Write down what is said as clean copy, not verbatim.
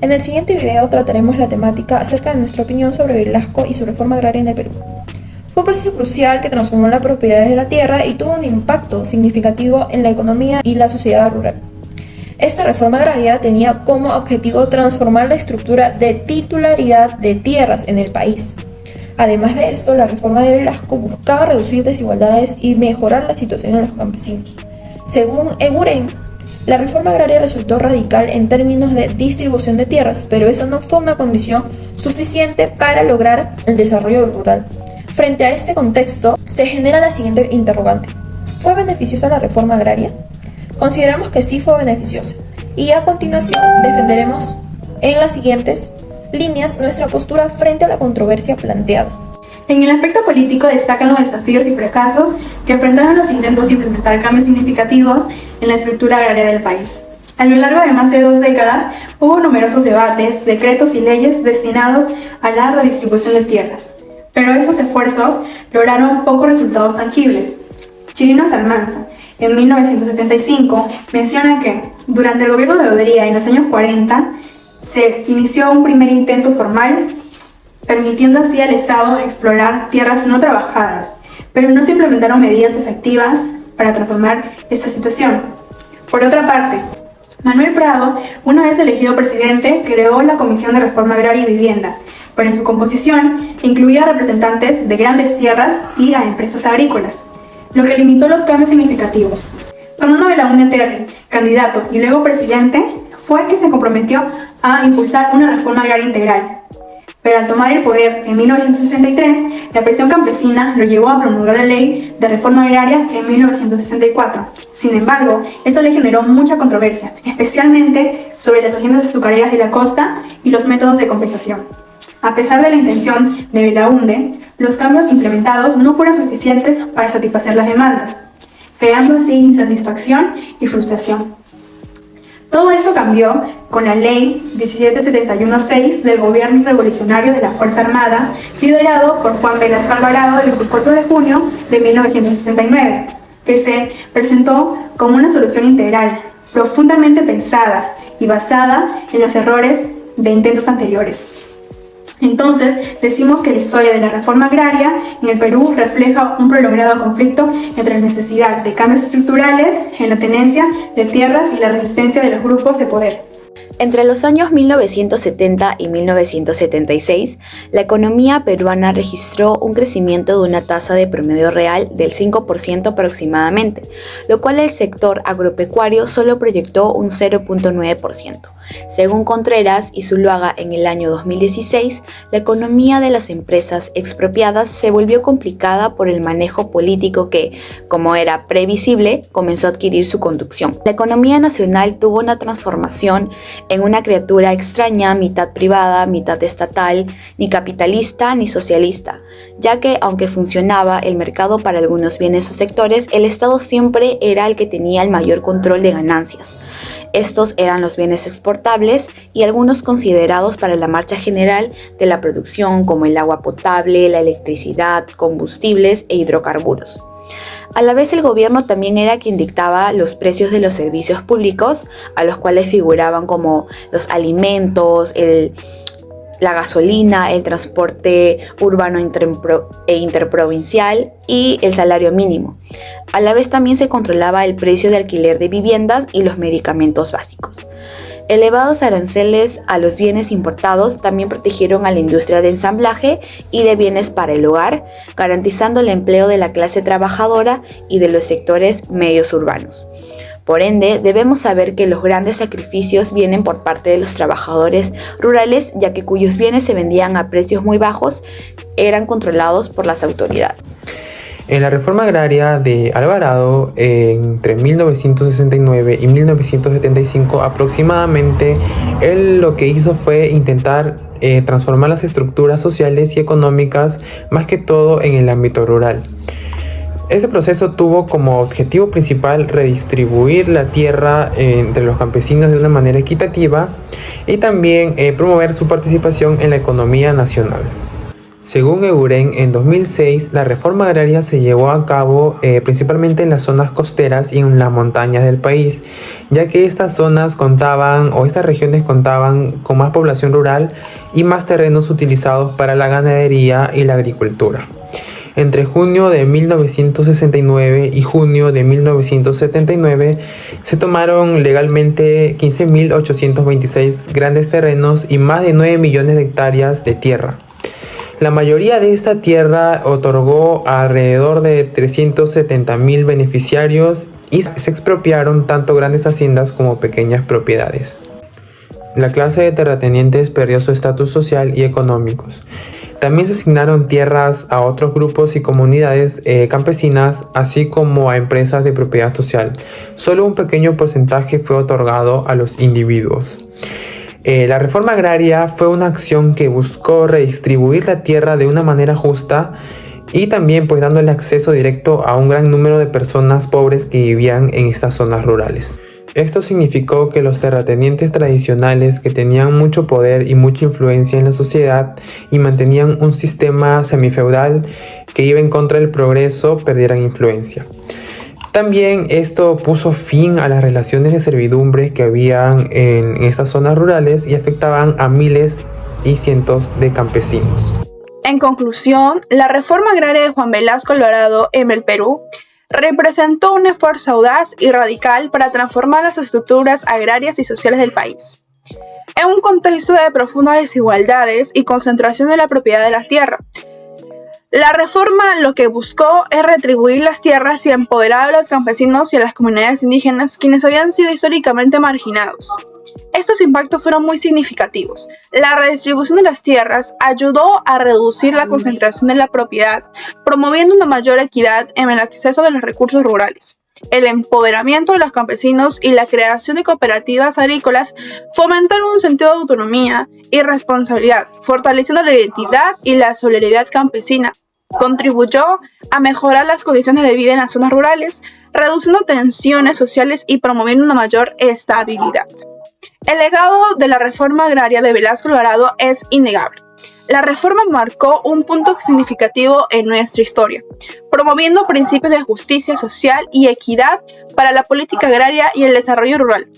En el siguiente video trataremos la temática acerca de nuestra opinión sobre Velasco y su reforma agraria en el Perú. Fue un proceso crucial que transformó las propiedades de la tierra y tuvo un impacto significativo en la economía y la sociedad rural. Esta reforma agraria tenía como objetivo transformar la estructura de titularidad de tierras en el país. Además de esto, la reforma de Velasco buscaba reducir desigualdades y mejorar la situación de los campesinos. Según Eguren, la reforma agraria resultó radical en términos de distribución de tierras, pero esa no fue una condición suficiente para lograr el desarrollo rural. Frente a este contexto, se genera la siguiente interrogante: ¿fue beneficiosa la reforma agraria? Consideramos que sí fue beneficiosa, y a continuación defenderemos en las siguientes líneas nuestra postura frente a la controversia planteada. En el aspecto político destacan los desafíos y fracasos que enfrentaron los intentos de implementar cambios significativos en la estructura agraria del país. A lo largo de más de 2 décadas hubo numerosos debates, decretos y leyes destinados a la redistribución de tierras, pero esos esfuerzos lograron pocos resultados tangibles. Chirinos Almanza, en 1975, menciona que durante el gobierno de Odría en los años 40 se inició un primer intento formal, permitiendo así al Estado explorar tierras no trabajadas, pero no se implementaron medidas efectivas para transformar esta situación. Por otra parte, Manuel Prado, una vez elegido presidente, creó la Comisión de Reforma Agraria y Vivienda, pero en su composición incluía a representantes de grandes tierras y a empresas agrícolas, lo que limitó los cambios significativos. Fernando Belaúnde Terry, candidato y luego presidente, fue que se comprometió a impulsar una reforma agraria integral. Pero al tomar el poder en 1963, la presión campesina lo llevó a promulgar la Ley de Reforma Agraria en 1964. Sin embargo, esta ley generó mucha controversia, especialmente sobre las haciendas azucareras de la costa y los métodos de compensación. A pesar de la intención de Belaúnde, los cambios implementados no fueron suficientes para satisfacer las demandas, creando así insatisfacción y frustración. Todo esto cambió con la Ley 1771-6 del Gobierno Revolucionario de la Fuerza Armada, liderado por Juan Velasco Alvarado el 24 de junio de 1969, que se presentó como una solución integral, profundamente pensada y basada en los errores de intentos anteriores. Entonces, decimos que la historia de la reforma agraria en el Perú refleja un prolongado conflicto entre la necesidad de cambios estructurales en la tenencia de tierras y la resistencia de los grupos de poder. Entre los años 1970 y 1976, la economía peruana registró un crecimiento de una tasa de promedio real del 5% aproximadamente, lo cual el sector agropecuario solo proyectó un 0.9%. Según Contreras y Zuluaga, en el año 2016, la economía de las empresas expropiadas se volvió complicada por el manejo político que, como era previsible, comenzó a adquirir su conducción. La economía nacional tuvo una transformación en una criatura extraña, mitad privada, mitad estatal, ni capitalista ni socialista, ya que, aunque funcionaba el mercado para algunos bienes o sectores, el Estado siempre era el que tenía el mayor control de ganancias. Estos eran los bienes exportables y algunos considerados para la marcha general de la producción, como el agua potable, la electricidad, combustibles e hidrocarburos. A la vez, el gobierno también era quien dictaba los precios de los servicios públicos, a los cuales figuraban como los alimentos, la gasolina, el transporte urbano e interprovincial y el salario mínimo. A la vez también se controlaba el precio de alquiler de viviendas y los medicamentos básicos. Elevados aranceles a los bienes importados también protegieron a la industria de ensamblaje y de bienes para el hogar, garantizando el empleo de la clase trabajadora y de los sectores medios urbanos. Por ende, debemos saber que los grandes sacrificios vienen por parte de los trabajadores rurales, ya que cuyos bienes se vendían a precios muy bajos eran controlados por las autoridades. En la reforma agraria de Alvarado, entre 1969 y 1975 aproximadamente, él lo que hizo fue intentar transformar las estructuras sociales y económicas, más que todo en el ámbito rural. Ese proceso tuvo como objetivo principal redistribuir la tierra entre los campesinos de una manera equitativa y también promover su participación en la economía nacional. Según Euren, en 2006 la reforma agraria se llevó a cabo principalmente en las zonas costeras y en las montañas del país, ya que estas zonas estas regiones contaban con más población rural y más terrenos utilizados para la ganadería y la agricultura. Entre junio de 1969 y junio de 1979 se tomaron legalmente 15.826 grandes terrenos y más de 9 millones de hectáreas de tierra. La mayoría de esta tierra otorgó a alrededor de 370.000 beneficiarios y se expropiaron tanto grandes haciendas como pequeñas propiedades. La clase de terratenientes perdió su estatus social y económico. También se asignaron tierras a otros grupos y comunidades campesinas, así como a empresas de propiedad social. Solo un pequeño porcentaje fue otorgado a los individuos. La reforma agraria fue una acción que buscó redistribuir la tierra de una manera justa y también dándole acceso directo a un gran número de personas pobres que vivían en estas zonas rurales. Esto significó que los terratenientes tradicionales, que tenían mucho poder y mucha influencia en la sociedad y mantenían un sistema semifeudal que iba en contra del progreso, perdieran influencia. También esto puso fin a las relaciones de servidumbre que habían en estas zonas rurales y afectaban a miles y cientos de campesinos. En conclusión, la reforma agraria de Juan Velasco Alvarado en el Perú representó un esfuerzo audaz y radical para transformar las estructuras agrarias y sociales del país. En un contexto de profundas desigualdades y concentración de la propiedad de la tierra, la reforma lo que buscó es retribuir las tierras y empoderar a los campesinos y a las comunidades indígenas, quienes habían sido históricamente marginados. Estos impactos fueron muy significativos. La redistribución de las tierras ayudó a reducir la concentración de la propiedad, promoviendo una mayor equidad en el acceso de los recursos rurales. El empoderamiento de los campesinos y la creación de cooperativas agrícolas fomentaron un sentido de autonomía y responsabilidad, fortaleciendo la identidad y la solidaridad campesina. Contribuyó a mejorar las condiciones de vida en las zonas rurales, reduciendo tensiones sociales y promoviendo una mayor estabilidad. El legado de la reforma agraria de Velasco Alvarado es innegable. La reforma marcó un punto significativo en nuestra historia, promoviendo principios de justicia social y equidad para la política agraria y el desarrollo rural.